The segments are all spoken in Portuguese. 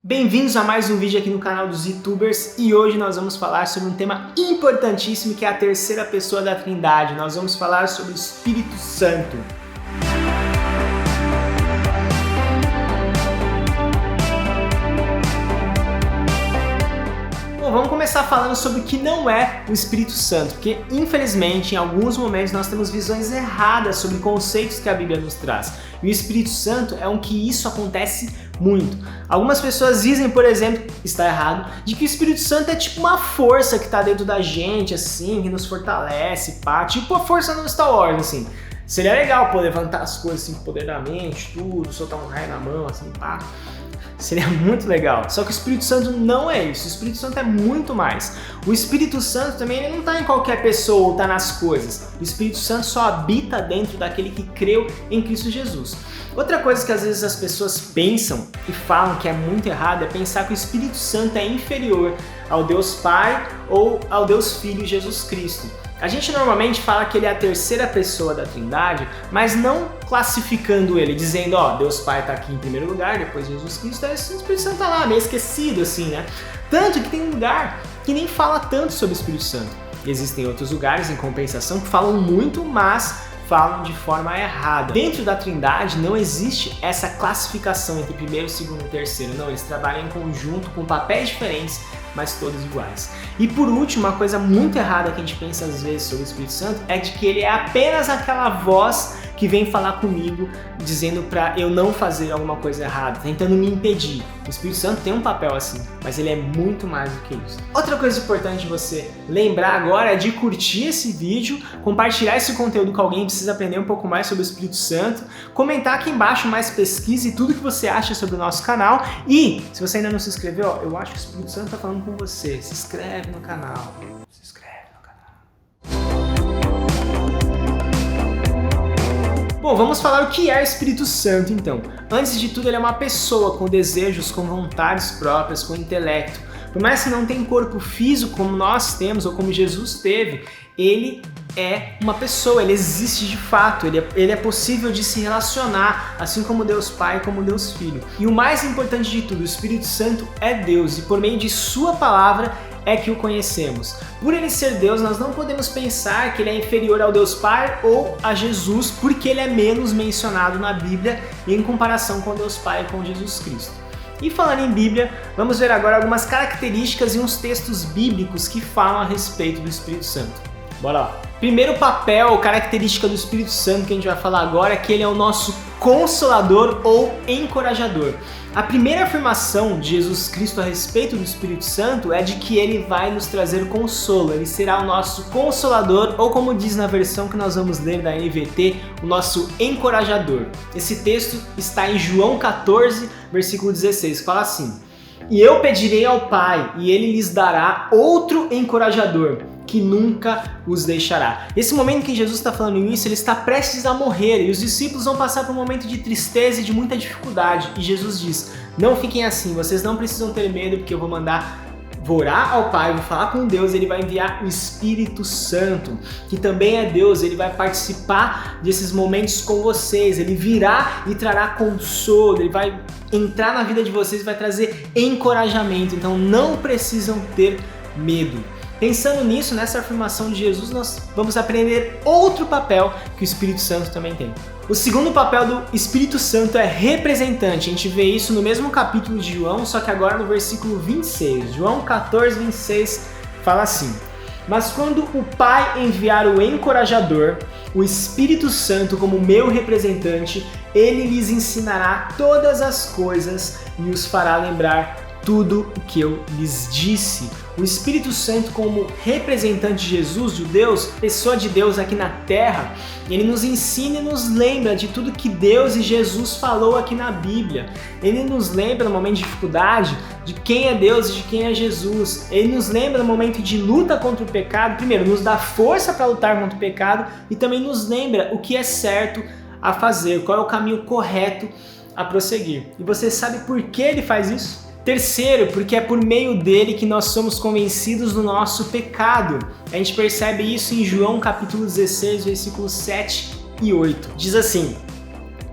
Bem-vindos a mais um vídeo aqui no canal dos YouTubers e hoje nós vamos falar sobre um tema importantíssimo que é a terceira pessoa da Trindade. Nós vamos falar sobre o Espírito Santo. Bom, vamos começar falando sobre o que não é o Espírito Santo, porque infelizmente em alguns momentos nós temos visões erradas sobre conceitos que a Bíblia nos traz. E o Espírito Santo é um que isso acontece muito. Algumas pessoas dizem, por exemplo, está errado, de que o Espírito Santo é tipo uma força que está dentro da gente, assim, que nos fortalece, pá, tipo a força no Star Wars, assim. Seria legal pô, levantar as coisas assim, poder da mente, tudo, soltar um raio na mão, assim, pá. Seria muito legal. Só que o Espírito Santo não é isso. O Espírito Santo é muito mais. O Espírito Santo também ele não está em qualquer pessoa ou está nas coisas. O Espírito Santo só habita dentro daquele que creu em Cristo Jesus. Outra coisa que às vezes as pessoas pensam e falam que é muito errado é pensar que o Espírito Santo é inferior ao Deus Pai ou ao Deus Filho Jesus Cristo. A gente normalmente fala que ele é a terceira pessoa da Trindade, mas não classificando ele, dizendo, ó, Deus Pai tá aqui em primeiro lugar, depois Jesus Cristo, aí o Espírito Santo tá lá, meio esquecido assim, né? Tanto que tem um lugar que nem fala tanto sobre o Espírito Santo. Existem outros lugares, em compensação, que falam muito, mas falam de forma errada. Dentro da Trindade não existe essa classificação entre primeiro, segundo e terceiro, não, eles trabalham em conjunto com papéis diferentes, mas todos iguais. E por último, uma coisa muito errada que a gente pensa às vezes sobre o Espírito Santo é de que ele é apenas aquela voz que vem falar comigo dizendo para eu não fazer alguma coisa errada, tentando me impedir. O Espírito Santo tem um papel assim, mas ele é muito mais do que isso. Outra coisa importante de você lembrar agora é de curtir esse vídeo, compartilhar esse conteúdo com alguém que precisa aprender um pouco mais sobre o Espírito Santo, comentar aqui embaixo mais pesquisa e tudo que você acha sobre o nosso canal. E se você ainda não se inscreveu, ó, eu acho que o Espírito Santo está falando com você. Se inscreve no canal. Se inscreve no canal. Bom, vamos falar o que é o Espírito Santo então. Antes de tudo, ele é uma pessoa com desejos, com vontades próprias, com intelecto. Por mais que não tenha corpo físico como nós temos ou como Jesus teve, ele é uma pessoa, ele existe de fato, ele é possível de se relacionar, assim como Deus Pai, como Deus Filho. E o mais importante de tudo, o Espírito Santo é Deus e por meio de sua palavra é que o conhecemos. Por ele ser Deus, nós não podemos pensar que ele é inferior ao Deus Pai ou a Jesus, porque ele é menos mencionado na Bíblia em comparação com Deus Pai e com Jesus Cristo. E falando em Bíblia, vamos ver agora algumas características e uns textos bíblicos que falam a respeito do Espírito Santo. Bora lá! Primeiro papel, característica do Espírito Santo que a gente vai falar agora é que ele é o nosso consolador ou encorajador. A primeira afirmação de Jesus Cristo a respeito do Espírito Santo é de que ele vai nos trazer consolo, ele será o nosso consolador, ou como diz na versão que nós vamos ler da NVT, o nosso encorajador. Esse texto está em João 14, versículo 16, fala assim: E eu pedirei ao Pai, e ele lhes dará outro encorajador, que nunca os deixará. Esse momento que Jesus está falando isso, ele está prestes a morrer e os discípulos vão passar por um momento de tristeza e de muita dificuldade. E Jesus diz, não fiquem assim, vocês não precisam ter medo porque eu vou orar ao Pai, vou falar com Deus, ele vai enviar o Espírito Santo, que também é Deus, ele vai participar desses momentos com vocês, ele virá e trará consolo, ele vai entrar na vida de vocês e vai trazer encorajamento, então não precisam ter medo. Pensando nisso, nessa afirmação de Jesus, nós vamos aprender outro papel que o Espírito Santo também tem. O segundo papel do Espírito Santo é representante. A gente vê isso no mesmo capítulo de João, só que agora no versículo 26. João 14, 26 fala assim: Mas quando o Pai enviar o encorajador, o Espírito Santo como meu representante, ele lhes ensinará todas as coisas e os fará lembrar tudo o que eu lhes disse. O Espírito Santo como representante de Jesus, de Deus, pessoa de Deus aqui na Terra, ele nos ensina e nos lembra de tudo que Deus e Jesus falou aqui na Bíblia. Ele nos lembra no momento de dificuldade de quem é Deus e de quem é Jesus. Ele nos lembra no momento de luta contra o pecado, primeiro, nos dá força para lutar contra o pecado e também nos lembra o que é certo a fazer, qual é o caminho correto a prosseguir. E você sabe por que ele faz isso? Terceiro, porque é por meio dele que nós somos convencidos do nosso pecado. A gente percebe isso em João capítulo 16, versículos 7 e 8. Diz assim: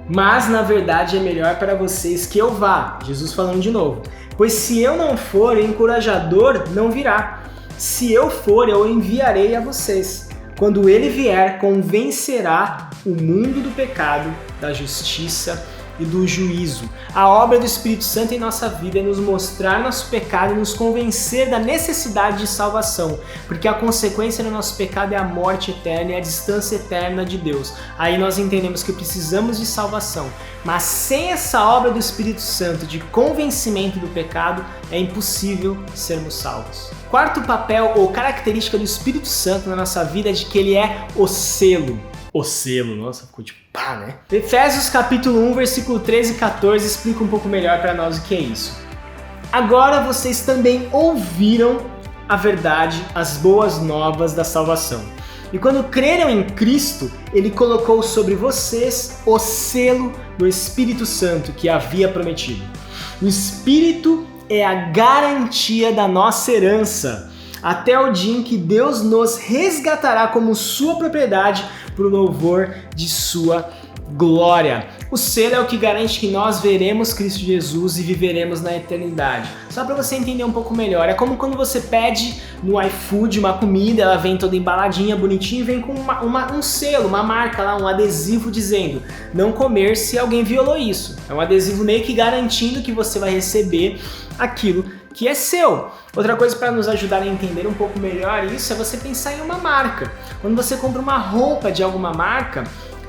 Mas na verdade é melhor para vocês que eu vá, Jesus falando de novo, Pois se eu não for, o encorajador não virá. Se eu for, eu enviarei a vocês. Quando ele vier, convencerá o mundo do pecado, da justiça e do juízo. A obra do Espírito Santo em nossa vida é nos mostrar nosso pecado e nos convencer da necessidade de salvação, porque a consequência do nosso pecado é a morte eterna e a distância eterna de Deus. Aí nós entendemos que precisamos de salvação, mas sem essa obra do Espírito Santo de convencimento do pecado, é impossível sermos salvos. Quarto papel ou característica do Espírito Santo na nossa vida é de que ele é o selo. O selo, nossa, ficou tipo pá, né? Efésios capítulo 1, versículo 13 e 14 explica um pouco melhor para nós o que é isso. Agora vocês também ouviram a verdade, as boas novas da salvação. E quando creram em Cristo, ele colocou sobre vocês o selo do Espírito Santo que havia prometido. O Espírito é a garantia da nossa herança, até o dia em que Deus nos resgatará como sua propriedade para o louvor de sua glória. O selo é o que garante que nós veremos Cristo Jesus e viveremos na eternidade. Só para você entender um pouco melhor, é como quando você pede no iFood uma comida, ela vem toda embaladinha, bonitinha, e vem com um selo, uma marca lá, um adesivo dizendo não comer se alguém violou isso. É um adesivo meio que garantindo que você vai receber aquilo que é seu. Outra coisa para nos ajudar a entender um pouco melhor isso é você pensar em uma marca. Quando você compra uma roupa de alguma marca,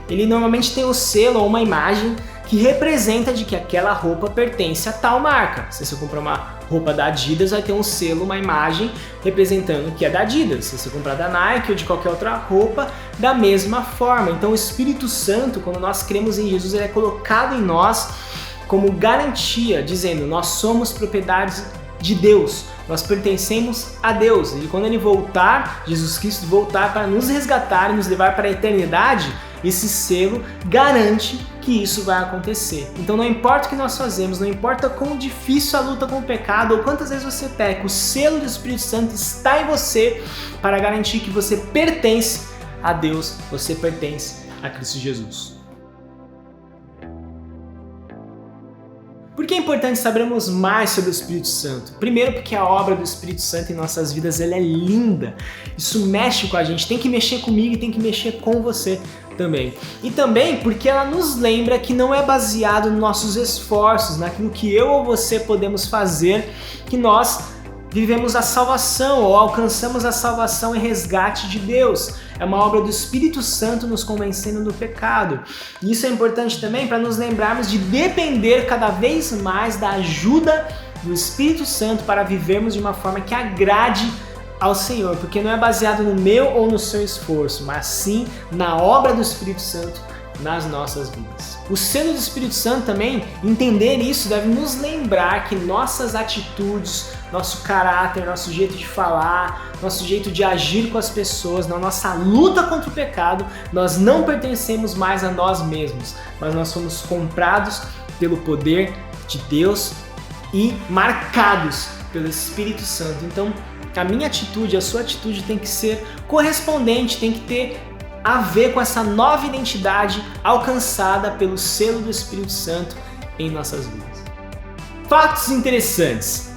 ele normalmente tem o selo ou uma imagem que representa de que aquela roupa pertence a tal marca. Se você comprar uma roupa da Adidas, vai ter um selo, uma imagem representando que é da Adidas. Se você comprar da Nike ou de qualquer outra roupa, da mesma forma. Então o Espírito Santo, quando nós cremos em Jesus, ele é colocado em nós como garantia, dizendo nós somos propriedades de Deus, nós pertencemos a Deus. E quando ele voltar, Jesus Cristo voltar para nos resgatar e nos levar para a eternidade, esse selo garante que isso vai acontecer. Então não importa o que nós fazemos, não importa quão difícil a luta com o pecado ou quantas vezes você peca, o selo do Espírito Santo está em você para garantir que você pertence a Deus, você pertence a Cristo Jesus. Por que é importante sabermos mais sobre o Espírito Santo? Primeiro porque a obra do Espírito Santo em nossas vidas ela é linda. Isso mexe com a gente, tem que mexer comigo e tem que mexer com você também. E também porque ela nos lembra que não é baseado nos nossos esforços, naquilo que eu ou você podemos fazer, que nós vivemos a salvação ou alcançamos a salvação e resgate de Deus. É uma obra do Espírito Santo nos convencendo do pecado. E isso é importante também para nos lembrarmos de depender cada vez mais da ajuda do Espírito Santo para vivermos de uma forma que agrade ao Senhor, porque não é baseado no meu ou no seu esforço, mas sim na obra do Espírito Santo nas nossas vidas. O selo do Espírito Santo também, entender isso deve nos lembrar que nossas atitudes, nosso caráter, nosso jeito de falar, nosso jeito de agir com as pessoas, na nossa luta contra o pecado, nós não pertencemos mais a nós mesmos, mas nós somos comprados pelo poder de Deus e marcados pelo Espírito Santo. Então, a minha atitude, a sua atitude tem que ser correspondente, tem que ter a ver com essa nova identidade alcançada pelo selo do Espírito Santo em nossas vidas. Fatos interessantes.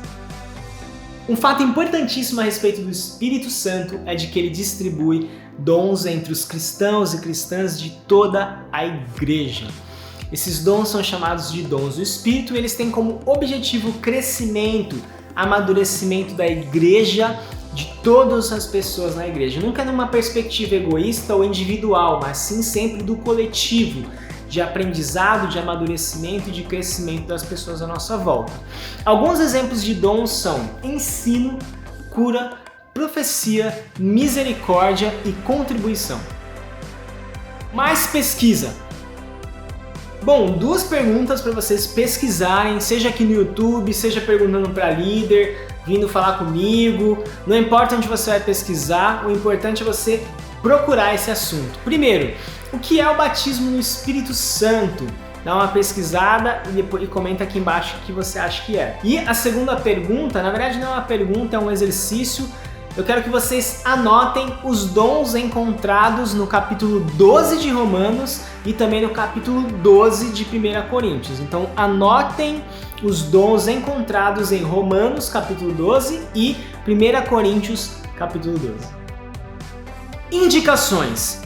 Um fato importantíssimo a respeito do Espírito Santo é de que ele distribui dons entre os cristãos e cristãs de toda a igreja. Esses dons são chamados de dons do Espírito e eles têm como objetivo o crescimento, amadurecimento da igreja, de todas as pessoas na igreja. Nunca numa perspectiva egoísta ou individual, mas sim sempre do coletivo, de aprendizado, de amadurecimento e de crescimento das pessoas à nossa volta. Alguns exemplos de dons são ensino, cura, profecia, misericórdia e contribuição. Mais pesquisa. Bom, 2 perguntas para vocês pesquisarem, seja aqui no YouTube, seja perguntando para líder, vindo falar comigo, não importa onde você vai pesquisar, o importante é você procurar esse assunto. Primeiro, o que é o batismo no Espírito Santo? Dá uma pesquisada e depois comenta aqui embaixo o que você acha que é. E a segunda pergunta, na verdade não é uma pergunta, é um exercício. Eu quero que vocês anotem os dons encontrados no capítulo 12 de Romanos e também no capítulo 12 de 1 Coríntios. Então anotem os dons encontrados em Romanos capítulo 12 e 1 Coríntios capítulo 12. Indicações.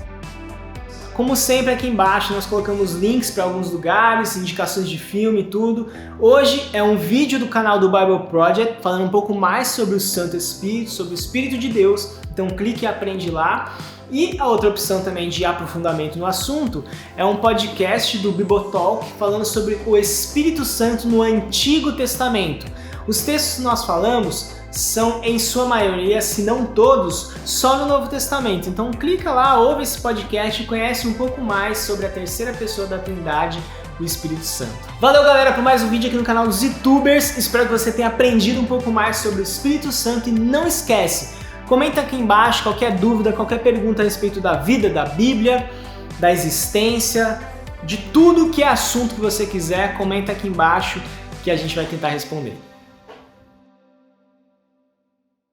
Como sempre, aqui embaixo nós colocamos links para alguns lugares, indicações de filme e tudo. Hoje é um vídeo do canal do Bible Project falando um pouco mais sobre o Santo Espírito, sobre o Espírito de Deus. Então clique e aprende lá. E a outra opção também de aprofundamento no assunto é um podcast do Bibotalk falando sobre o Espírito Santo no Antigo Testamento. Os textos que nós falamos são, em sua maioria, se não todos, só no Novo Testamento. Então clica lá, ouve esse podcast e conhece um pouco mais sobre a terceira pessoa da Trindade, o Espírito Santo. Valeu, galera, por mais um vídeo aqui no canal dos YouTubers. Espero que você tenha aprendido um pouco mais sobre o Espírito Santo e não esquece, comenta aqui embaixo qualquer dúvida, qualquer pergunta a respeito da vida, da Bíblia, da existência, de tudo que é assunto que você quiser, comenta aqui embaixo que a gente vai tentar responder.